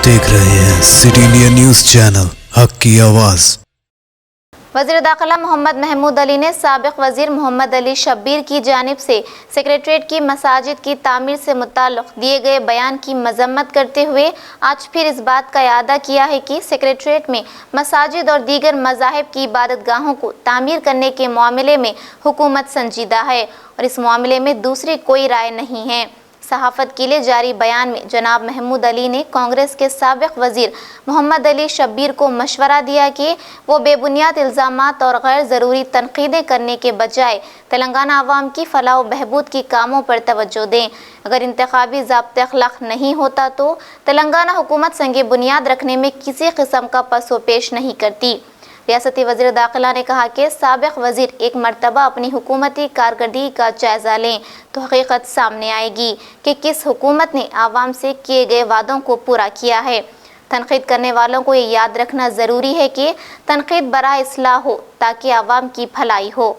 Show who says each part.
Speaker 1: آپ دیکھ رہے ہیں سٹی انڈیا نیوز چینل، حق کی آواز۔
Speaker 2: وزیر داخلہ محمد محمود علی نے سابق وزیر محمد علی شبیر کی جانب سے سیکریٹریٹ کی مساجد کی تعمیر سے متعلق دیے گئے بیان کی مذمت کرتے ہوئے آج پھر اس بات کا اعادہ کیا ہے کہ سیکریٹریٹ میں مساجد اور دیگر مذاہب کی عبادت گاہوں کو تعمیر کرنے کے معاملے میں حکومت سنجیدہ ہے اور اس معاملے میں دوسری کوئی رائے نہیں ہے۔ صحافت کے لیے جاری بیان میں جناب محمود علی نے کانگریس کے سابق وزیر محمد علی شبیر کو مشورہ دیا کہ وہ بے بنیاد الزامات اور غیر ضروری تنقیدیں کرنے کے بجائے تلنگانہ عوام کی فلاح و بہبود کی کاموں پر توجہ دیں۔ اگر انتخابی ضابطۂ اخلاق نہیں ہوتا تو تلنگانہ حکومت سنگ بنیاد رکھنے میں کسی قسم کا پس و پیش نہیں کرتی۔ ریاستی وزیر داخلہ نے کہا کہ سابق وزیر ایک مرتبہ اپنی حکومتی کارکردگی کا جائزہ لیں تو حقیقت سامنے آئے گی کہ کس حکومت نے عوام سے کیے گئے وعدوں کو پورا کیا ہے۔ تنقید کرنے والوں کو یہ یاد رکھنا ضروری ہے کہ تنقید برائے اصلاح ہو تاکہ عوام کی بھلائی ہو۔